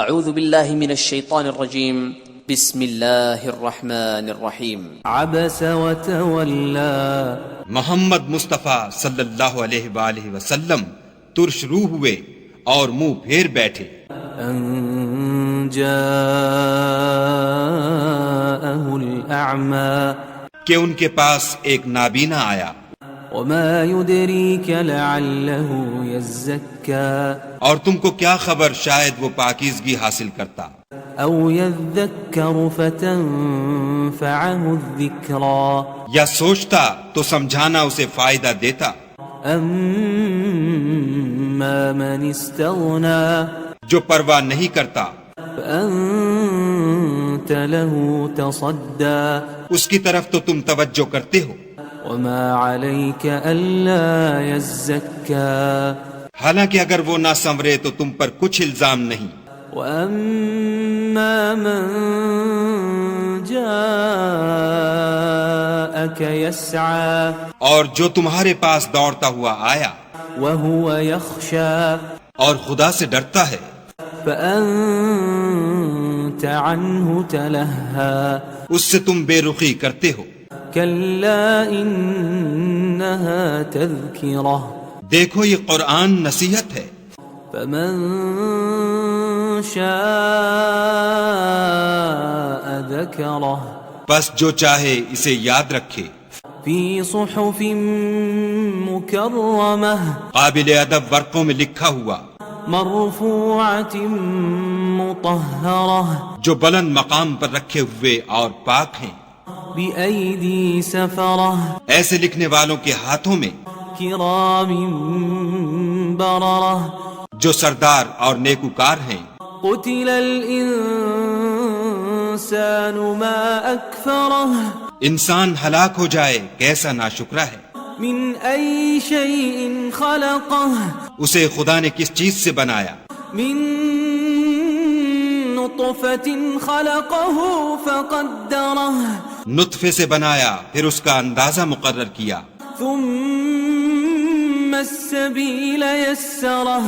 اعوذ باللہ من الشیطان الرجیم بسم اللہ الرحمن الرحیم عبس وتولى محمد مصطفیٰ صلی اللہ علیہ وآلہ وسلم ترش روح ہوئے اور منہ پھیر بیٹھے ان جاءه الأعمى کہ ان کے پاس ایک نابینا آیا وما يدريك لعله يزكى اور تم کو کیا خبر شاید وہ پاکیزگی حاصل کرتا او يذكر فتنفعه الذكرى یا سوچتا تو سمجھانا اسے فائدہ دیتا اما من استغنى جو پرواہ نہیں کرتا فأنت له تصدى اس کی طرف تو تم توجہ کرتے ہو وما عليك ألا يزكى حالانکہ اگر وہ نہ سنورے تو تم پر کچھ الزام نہیں وأما من جاءك يسعى اور جو تمہارے پاس دوڑتا ہوا آیا وهو يخشى اور خدا سے ڈرتا ہے فأنت عنه تلهى اس سے تم بے رخی کرتے ہو كلا إنها تذكرة دیکھو یہ قرآن نصیحت ہے فمن شاء ذكره بس جو چاہے اسے یاد رکھے في صحف مكرمة قابل ادب ورقوں میں لکھا ہوا مرفوعة مطهرة جو بلند مقام پر رکھے ہوئے اور پاک ہیں بأيدي سفرة ایسے لکھنے والوں کے ہاتھوں میں كرام بررة جو سردار اور نیکوکار ہیں قتل الإنسان ما أكفره انسان ہلاک ہو جائے کیسا ناشکرا ہے من أي شيء خلقه اسے خدا نے کس چیز سے بنایا من نطفة خلقه فقدره نطفے سے بنایا پھر اس کا اندازہ مقرر کیا ثم السبيل يسره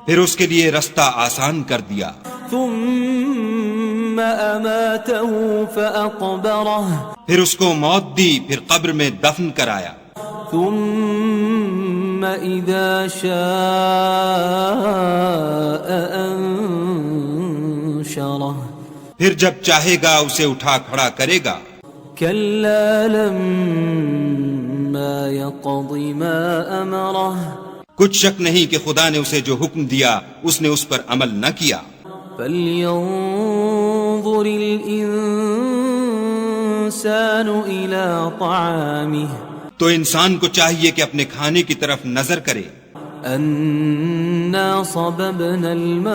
پھر اس کے لیے رستہ آسان کر دیا ثم أماته فأقبره پھر اس کو موت دی پھر قبر میں دفن کرایا ثم إذا شاء أنشره پھر جب چاہے گا اسے اٹھا کھڑا کرے گا كلا لما يقض ما أمره کچھ شک نہیں کہ خدا نے اسے جو حکم دیا اس نے اس پر عمل نہ کیا فلينظر الإنسان إلى طعامه تو انسان کو چاہیے کہ اپنے کھانے کی طرف نظر کرے أنا صببنا الماء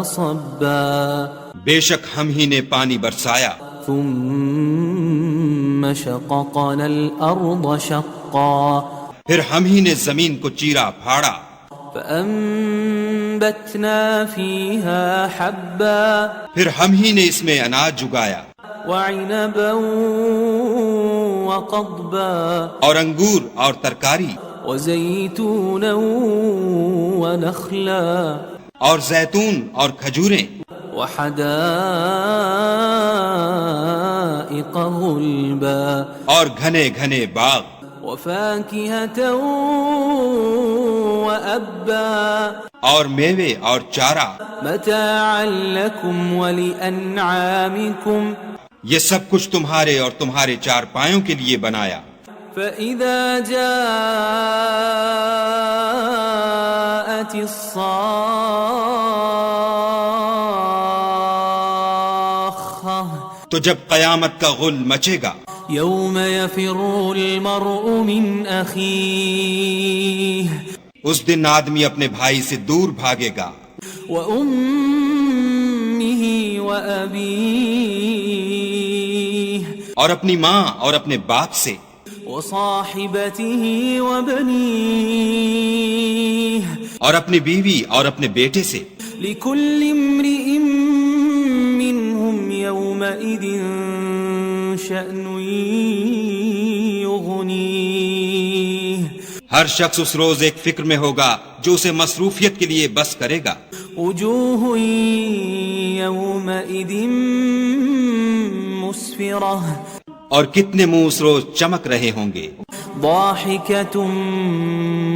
صبا بے شک ہم ہی نے پانی برسایا ثم شققنا الأرض شقا پھر ہم ہی نے زمین کو چیرا پھاڑا فأنبتنا فيها حبا پھر ہم ہی نے اس میں اناج اگایا وعنبا وقضبا اور انگور اور ترکاری وزيتونا ونخلا اور زیتون اور کھجوریں وحدائق غلبا اور گھنے گھنے باغ وفاكهة وأبا اور میوے اور چارہ متاعا لكم ولأنعامكم یہ سب کچھ تمہارے اور تمہارے چارپایوں کے لیے بنایا فإذا جاءت الصاخة تو جب قیامت کا غل مچے گا يوم يفر المرء من أخيه اس دن آدمی اپنے بھائی سے دور بھاگے گا وأمه وأبيه اور اپنی ماں اور اپنے باپ سے وصاحبته وبنيه اور اپنی بیوی اور اپنے بیٹے سے لكل امرئ منهم يومئذ شأن يغنيه ہر شخص اس روز ایک فکر میں ہوگا جو اسے مصروفیت کے لیے بس کرے گا وجوه يومئذ مسفرة اور کتنے منہ اس روز چمک رہے ہوں گے، ضاحكة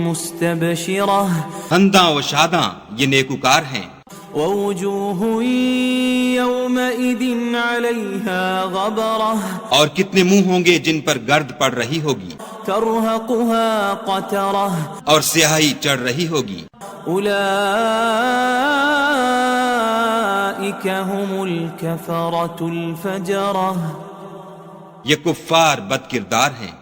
مستبشرة خنداں و شاداں یہ نیکوکار ہیں، ووجوه يومئذ عليها غبرة اور کتنے منہ ہوں گے جن پر گرد پڑ رہی ہوگی ترهقها قترة اور سیاہی چڑھ رہی ہوگی، أولئك هم الكفرة الفجرة یہ کفار بد کردار ہیں۔